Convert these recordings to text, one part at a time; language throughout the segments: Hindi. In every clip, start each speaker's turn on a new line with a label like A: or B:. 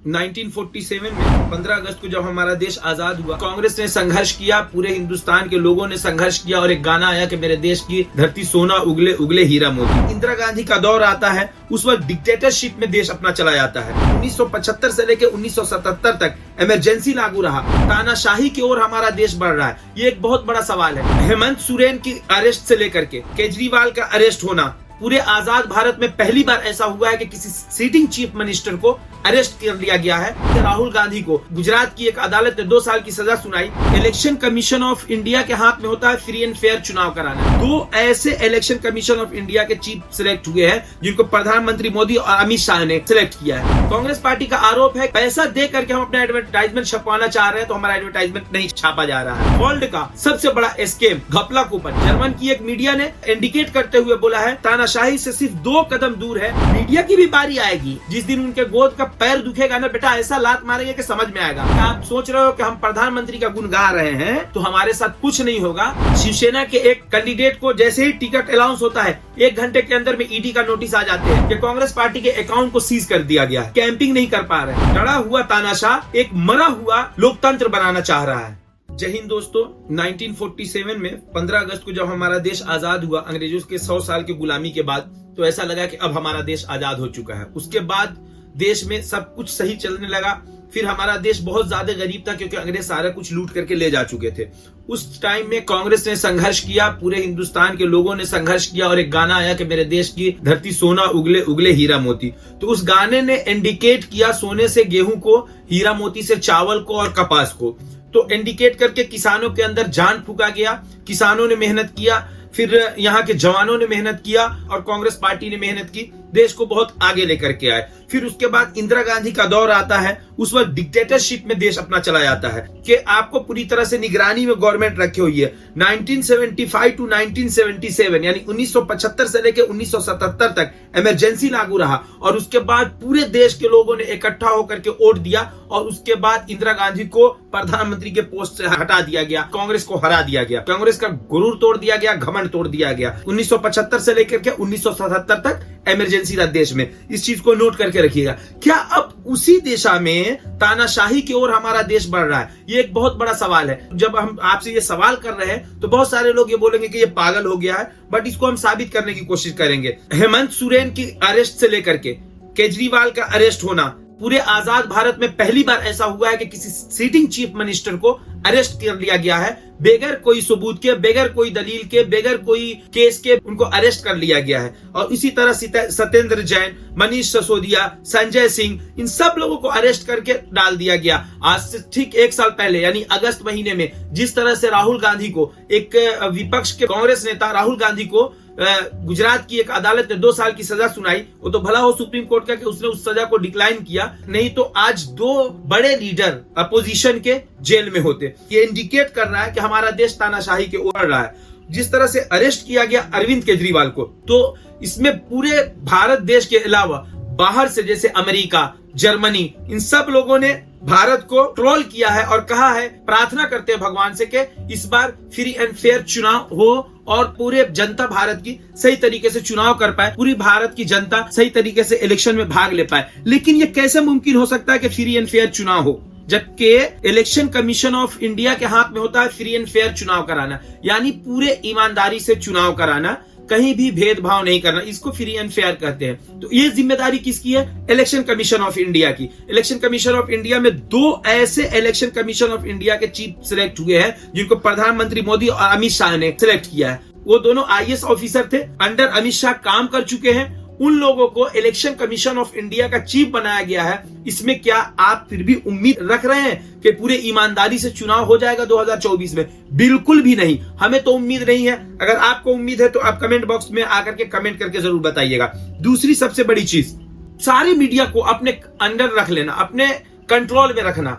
A: 1947 में 15 अगस्त को जब हमारा देश आजाद हुआ, कांग्रेस ने संघर्ष किया, पूरे हिंदुस्तान के लोगों ने संघर्ष किया और एक गाना आया कि मेरे देश की धरती सोना उगले उगले हीरा मोती। इंदिरा गांधी का दौर आता है, उस वक्त डिक्टेटरशिप में देश अपना चला जाता है। 1975 से लेकर 1977 तक इमरजेंसी लागू रहा, तानाशाही की ओर हमारा देश बढ़ रहा है। ये एक बहुत बड़ा सवाल है। हेमंत सोरेन की अरेस्ट से लेकर के केजरीवाल का अरेस्ट होना, पूरे आजाद भारत में पहली बार ऐसा हुआ है कि किसी सिटिंग चीफ मिनिस्टर को अरेस्ट कर लिया गया है। राहुल गांधी को गुजरात की एक अदालत ने 2 साल की सजा सुनाई। इलेक्शन कमीशन ऑफ इंडिया के हाथ में होता है फ्री एंड फेयर चुनाव कराना। 2 ऐसे इलेक्शन कमीशन ऑफ इंडिया के चीफ सिलेक्ट हुए हैं जिनको प्रधानमंत्री मोदी और अमित शाह ने सिलेक्ट किया है। कांग्रेस पार्टी का आरोप है पैसा दे करके हम अपना एडवर्टाइजमेंट छपवाना चाह रहे हैं, तो हमारा एडवर्टाइजमेंट नहीं छापा जा रहा है। वर्ल्ड का सबसे बड़ा स्कैम घपला कूपन, जर्मन की एक मीडिया ने इंडिकेट करते हुए बोला है तानाशाही से सिर्फ 2 कदम दूर है। मीडिया की भी बारी आएगी जिस दिन उनके गोद का पैर दुखेगा ना बेटा, ऐसा लात मारेंगे कि समझ में आएगा। आप सोच रहे हो कि हम प्रधानमंत्री का गुण गा रहे हैं तो हमारे साथ कुछ नहीं होगा। शिवसेना के एक कैंडिडेट को जैसे ही टिकट अनाउंस होता है 1 घंटे के अंदर में ईडी का नोटिस आ जाते हैं कि कांग्रेस पार्टी के अकाउंट को सीज कर दिया गया, कैंपिंग नहीं कर पा रहे। डरा हुआ तानाशाह एक मरा हुआ लोकतंत्र बनाना चाह रहा है। जय हिंद दोस्तों। 1947 में 15 अगस्त को जब हमारा देश आजाद हुआ, अंग्रेजों के 100 साल की गुलामी के बाद, तो ऐसा लगा कि अब हमारा देश आजाद हो चुका है। उसके बाद देश में सब कुछ सही चलने लगा। फिर हमारा देश बहुत ज्यादा गरीब था क्योंकि अंग्रेज सारा कुछ लूट करके ले जा चुके थे। उस टाइम में कांग्रेस ने संघर्ष किया, पूरे हिंदुस्तान के लोगों ने संघर्ष किया और एक गाना आया कि मेरे देश की धरती सोना उगले उगले हीरा मोती। तो उस गाने ने इंडिकेट किया सोने से गेहूं को, हीरा मोती से चावल को और कपास को। तो इंडिकेट करके किसानों के अंदर जान फूका गया। किसानों ने मेहनत किया, फिर यहाँ के जवानों ने मेहनत किया और कांग्रेस पार्टी ने मेहनत की, देश को बहुत आगे लेकर के आए। फिर उसके बाद इंदिरा गांधी का दौर आता है, उस वक्त डिक्टेटरशिप में देश अपना चला जाता है कि आपको पूरी तरह से निगरानी में गवर्नमेंट रखी हुई है। 1975 टू 1977 यानी 1975 से लेकर 1977 तक इमरजेंसी लागू रहा और उसके बाद पूरे देश के लोगों ने इकट्ठा होकर के वोट दिया और उसके बाद इंदिरा गांधी को प्रधानमंत्री के पोस्ट से हटा दिया गया, कांग्रेस को हरा दिया गया, कांग्रेस का गुरूर तोड़ दिया गया, घमंड तोड़ दिया गया। 1975 से लेकर के 1977 तक इमरजेंसी था देश में। इस चीज को नोट करके रखिएगा। क्या अब उसी दिशा में तानाशाही की ओर हमारा देश बढ़ रहा है? ये एक बहुत बड़ा सवाल है। जब हम आपसे ये सवाल कर रहे हैं तो बहुत सारे लोग ये बोलेंगे कि ये पागल हो गया है, बट इसको हम साबित करने की कोशिश करेंगे। हेमंत सोरेन की अरेस्ट से लेकर के केजरीवाल का अरेस्ट होना, पूरे आजाद भारत में पहली बार ऐसा हुआ है कि किसी सिटिंग चीफ मिनिस्टर को अरेस्ट कर लिया गया है, बेगर कोई सबूत के, बेगर कोई दलील के, बेगर कोई केस के उनको अरेस्ट कर लिया गया है। और इसी तरह सत्येंद्र जैन, मनीष सिसोदिया, संजय सिंह, इन सब लोगों को अरेस्ट करके डाल दिया गया। आज से ठीक 1 साल पहले यानी अगस्त महीने में जिस तरह से राहुल गांधी को, एक विपक्ष के कांग्रेस नेता राहुल गांधी को गुजरात की एक अदालत ने 2 साल की सजा सुनाई, वो तो भला हो सुप्रीम कोर्ट का कि उसने उस सजा को डिक्लाइन किया, नहीं तो आज 2 बड़े लीडर अपोजिशन के जेल में होते। ये इंडिकेट कर रहा है कि हमारा देश तानाशाही के ओर बढ़ रहा है। जिस तरह से अरेस्ट किया गया अरविंद केजरीवाल को, तो इसमें पूरे भारत देश के अलावा बाहर से जैसे अमेरिका, जर्मनी, इन सब लोगों ने भारत को ट्रोल किया है और कहा है, प्रार्थना करते हैं भगवान से कि इस बार फ्री एंड फेयर चुनाव हो और पूरे जनता भारत की सही तरीके से चुनाव कर पाए, पूरी भारत की जनता सही तरीके से इलेक्शन में भाग ले पाए। लेकिन ये कैसे मुमकिन हो सकता है कि फ्री एंड फेयर चुनाव हो, जबकि इलेक्शन कमीशन ऑफ इंडिया के हाथ में होता है फ्री एंड फेयर चुनाव कराना, यानी पूरे ईमानदारी से चुनाव कराना, कहीं भी भेदभाव नहीं करना, इसको फ्री एंड फेयर कहते हैं। तो ये जिम्मेदारी किसकी है? इलेक्शन कमीशन ऑफ इंडिया की। इलेक्शन कमीशन ऑफ इंडिया में 2 ऐसे इलेक्शन कमीशन ऑफ इंडिया के चीफ सिलेक्ट हुए हैं जिनको प्रधानमंत्री मोदी और अमित शाह ने सिलेक्ट किया है। वो दोनों IAS ऑफिसर थे, अंडर अमित शाह काम कर चुके हैं। उन लोगों को इलेक्शन कमीशन ऑफ इंडिया का चीफ बनाया गया है। इसमें क्या आप फिर भी उम्मीद रख रहे हैं कि पूरे ईमानदारी से चुनाव हो जाएगा 2024 में? बिल्कुल भी नहीं, हमें तो उम्मीद नहीं है। अगर आपको उम्मीद है तो आप कमेंट बॉक्स में आकर के कमेंट करके जरूर बताइएगा। दूसरी सबसे बड़ी चीज, सारी मीडिया को अपने अंडर रख लेना, अपने कंट्रोल में रखना,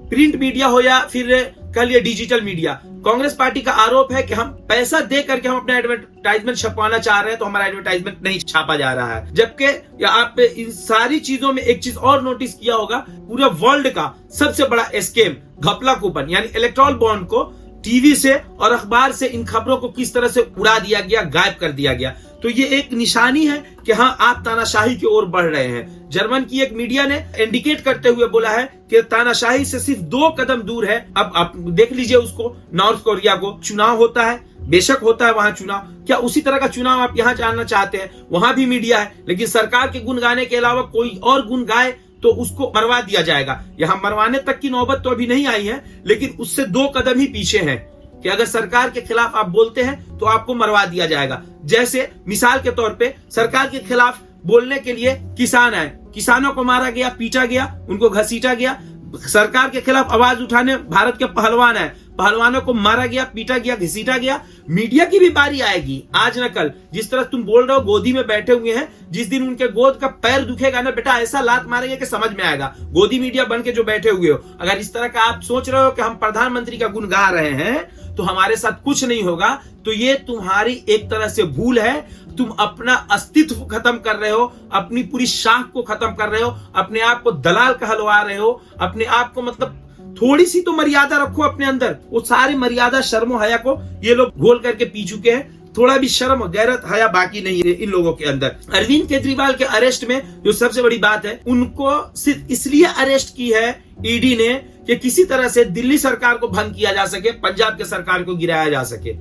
A: प्रिंट मीडिया हो या फिर कह लिया डिजिटल मीडिया। कांग्रेस पार्टी का आरोप है कि हम पैसा दे करके हम अपना एडवर्टाइजमेंट छपवाना चाह रहे हैं, तो हमारा एडवर्टाइजमेंट नहीं छापा जा रहा है। जबकि आप इन सारी चीजों में एक चीज और नोटिस किया होगा, पूरे वर्ल्ड का सबसे बड़ा स्कैम घपला कूपन यानी इलेक्टोरल बॉन्ड को टीवी से और अखबार से इन खबरों को किस तरह से उड़ा दिया गया, गायब कर दिया गया। तो ये एक निशानी है कि हाँ, आप तानाशाही की ओर बढ़ रहे हैं। जर्मन की एक मीडिया ने इंडिकेट करते हुए बोला है कि तानाशाही से सिर्फ 2 कदम दूर है। अब आप देख लीजिए उसको, नॉर्थ कोरिया को चुनाव होता है, बेशक होता है वहां चुनाव, क्या उसी तरह का चुनाव आप यहाँ जानना चाहते हैं? वहां भी मीडिया है, लेकिन सरकार के गुण गाने के अलावा कोई और गुण गाए तो उसको मरवा दिया जाएगा। यहाँ मरवाने तक की नौबत तो अभी नहीं आई है, लेकिन उससे 2 कदम ही पीछे है कि अगर सरकार के खिलाफ आप बोलते हैं तो आपको मरवा दिया जाएगा। जैसे मिसाल के तौर पे सरकार के खिलाफ बोलने के लिए किसान आए, किसानों को मारा गया, पीटा गया, उनको घसीटा गया। सरकार के खिलाफ आवाज उठाने भारत के पहलवान आए, पहलवानों को मारा गया, पीटा गया, घसीटा गया। मीडिया की भी बारी आएगी, आज न कल। जिस तरह तुम बोल रहे हो गोदी में बैठे हुए हैं, जिस दिन उनके गोद का पैर दुखेगा ना बेटा, ऐसा लात मारेंगे कि समझ में आएगा। गोदी मीडिया बन के जो बैठे हुए हो, अगर इस तरह का आप सोच रहे हो कि हम प्रधानमंत्री का गुण गा रहे हैं तो हमारे साथ कुछ नहीं होगा, तो ये तुम्हारी एक तरह से भूल है। तुम अपना अस्तित्व खत्म कर रहे हो, अपनी पूरी शाख को खत्म कर रहे हो, अपने आप को दलाल कहलवा रहे हो, अपने आप को मतलब थोड़ी सी तो मर्यादा रखो अपने अंदर। वो सारी मर्यादा, शर्म हया को ये लोग घोल करके पी चुके हैं। थोड़ा भी शर्म गैरत हया बाकी नहीं है इन लोगों के अंदर। अरविंद केजरीवाल के अरेस्ट में जो सबसे बड़ी बात है, उनको सिर्फ इसलिए अरेस्ट की है ईडी ने कि किसी तरह से दिल्ली सरकार को भंग किया जा सके, पंजाब के सरकार को गिराया जा सके।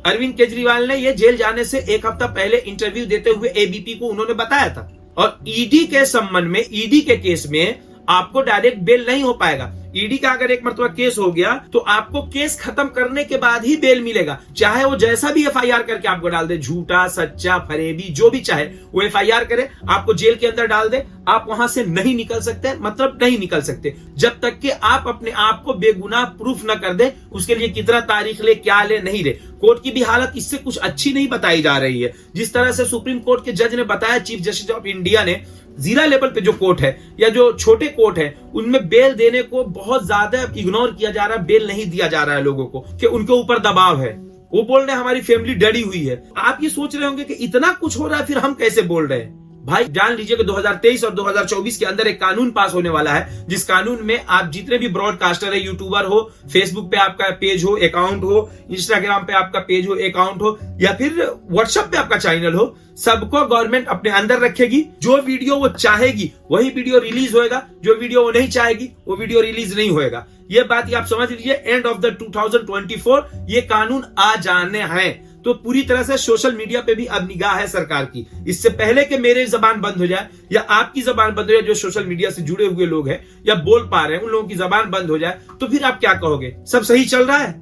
A: अरविंद केजरीवाल ने ये जेल जाने से 1 हफ्ता पहले इंटरव्यू देते हुए एबीपी को उन्होंने बताया था। और ईडी के संबंध में, ईडी के केस में आपको डायरेक्ट बेल नहीं हो पाएगा। ईडी का अगर एक मरतबा केस हो गया तो आपको केस खत्म करने के बाद ही बेल मिलेगा, चाहे वो जैसा भी एफआईआर करके आपको डाल दे, झूठा, सच्चा, फरेबी, जो भी चाहे वो एफआईआर करे, आपको जेल के अंदर डाल दे, आप वहां से नहीं निकल सकते, मतलब नहीं निकल सकते जब तक कि आप अपने आप को बेगुनाह प्रूफ न कर दे। उसके लिए कितना तारीख ले, क्या ले, नहीं ले। कोर्ट की भी हालत इससे कुछ अच्छी नहीं बताई जा रही है। जिस तरह से सुप्रीम कोर्ट के जज ने बताया, चीफ जस्टिस ऑफ इंडिया ने, जीरा लेवल पे जो कोर्ट है या जो छोटे कोर्ट है उनमें बेल देने को बहुत ज्यादा इग्नोर किया जा रहा है, बेल नहीं दिया जा रहा है लोगों को, कि उनके ऊपर दबाव है। वो बोल रहे हैं हमारी फैमिली डरी हुई है। आप ये सोच रहे होंगे कि इतना कुछ हो रहा है, फिर हम कैसे बोल रहे हैं? भाई जान लीजिए कि 2023 और 2024 के अंदर एक कानून पास होने वाला है, जिस कानून में आप जितने भी ब्रॉडकास्टर है, यूट्यूबर हो, फेसबुक पे आपका पेज हो, अकाउंट हो, इंस्टाग्राम पे आपका पेज हो, अकाउंट हो, या फिर व्हाट्सएप पे आपका चैनल हो, सबको गवर्नमेंट अपने अंदर रखेगी। जो वीडियो वो चाहेगी वही वीडियो रिलीज होएगा, जो वीडियो वो नहीं चाहेगी वो वीडियो रिलीज नहीं होएगा। ये बात आप समझ लीजिए, एंड ऑफ द 2024 ये कानून आ जाने हैं। तो पूरी तरह से सोशल मीडिया पे भी अब निगाह है सरकार की। इससे पहले कि मेरे जबान बंद हो जाए या आपकी जबान बंद हो जाए, जो सोशल मीडिया से जुड़े हुए लोग हैं या बोल पा रहे हैं, उन लोगों की जबान बंद हो जाए, तो फिर आप क्या कहोगे? सब सही चल रहा है?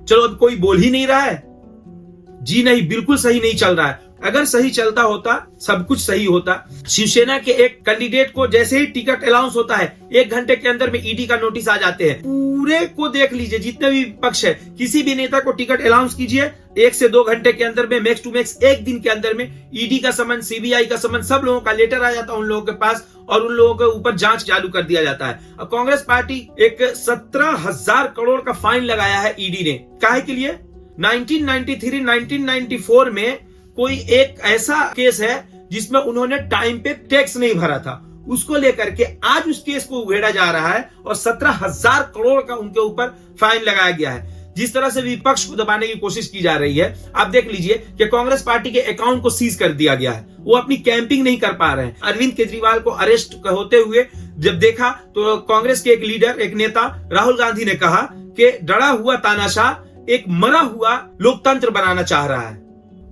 A: चलो अब कोई बोल ही नहीं रहा है। जी नहीं, बिल्कुल सही नहीं चल रहा है। अगर सही चलता होता, सब कुछ सही होता। शिवसेना के एक कैंडिडेट को जैसे ही टिकट अनाउंस होता है, 1 घंटे के अंदर में ईडी का नोटिस आ जाते हैं। पूरे को देख लीजिए, जितने भी पक्ष है, किसी भी नेता को टिकट अनाउंस कीजिए, 1 से 2 घंटे के अंदर में, मैक्स टू मैक्स 1 दिन के अंदर में ईडी का समन, सीबीआई का समन, सब लोगों का लेटर आ जाता है उन लोगों के पास और उन लोगों के ऊपर जांच चालू कर दिया जाता है। अब कांग्रेस पार्टी एक 17,000 करोड़ का फाइन लगाया है ईडी ने। काहे के लिए? 1993, 1994 में कोई एक ऐसा केस है जिसमें उन्होंने टाइम पे टैक्स नहीं भरा था, उसको लेकर के आज उस केस को उघेड़ा जा रहा है और 17,000 करोड़ का उनके ऊपर फाइन लगाया गया है। जिस तरह से विपक्ष को दबाने की कोशिश की जा रही है, आप देख लीजिए कि कांग्रेस पार्टी के अकाउंट को सीज कर दिया गया है, वो अपनी कैंपिंग नहीं कर पा रहे हैं। अरविंद केजरीवाल को अरेस्ट होते हुए जब देखा तो कांग्रेस के एक लीडर, एक नेता राहुल गांधी ने कहा कि डरा हुआ तानाशाह एक मरा हुआ लोकतंत्र बनाना चाह रहा है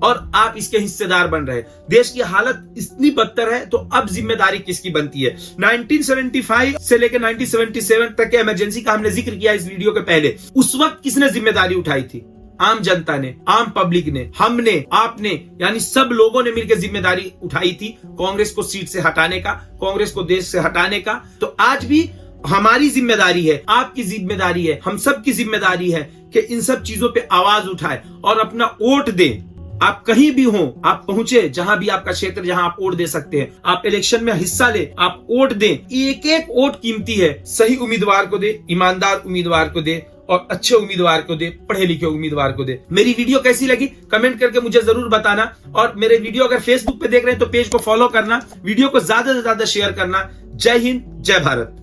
A: और आप इसके हिस्सेदार बन रहे। देश की हालत इतनी बदतर है तो अब जिम्मेदारी किसकी बनती है? 1975 से लेकर 1977 तक के इमरजेंसी का हमने जिक्र किया इस वीडियो के पहले। उस वक्त किसने जिम्मेदारी उठाई थी? आम जनता ने, आम पब्लिक ने, हमने, आपने, यानी सब लोगों ने मिलकर जिम्मेदारी उठाई थी कांग्रेस को सीट से हटाने का, कांग्रेस को देश से हटाने का। तो आज भी हमारी जिम्मेदारी है, आपकी जिम्मेदारी है, हम सब की जिम्मेदारी है कि इन सब चीजों पे आवाज उठाए और अपना वोट दें। आप कहीं भी हो, आप पहुंचे जहां भी आपका क्षेत्र, जहां आप वोट दे सकते हैं, आप इलेक्शन में हिस्सा ले, आप वोट दें। एक एक वोट कीमती है। सही उम्मीदवार को दे, ईमानदार उम्मीदवार को दे और अच्छे उम्मीदवार को दे, पढ़े लिखे उम्मीदवार को दे। मेरी वीडियो कैसी लगी कमेंट करके मुझे जरूर बताना। और मेरे वीडियो अगर फेसबुक पे देख रहे हैं तो पेज को फॉलो करना, वीडियो को ज्यादा से ज्यादा शेयर करना। जय हिंद, जय भारत।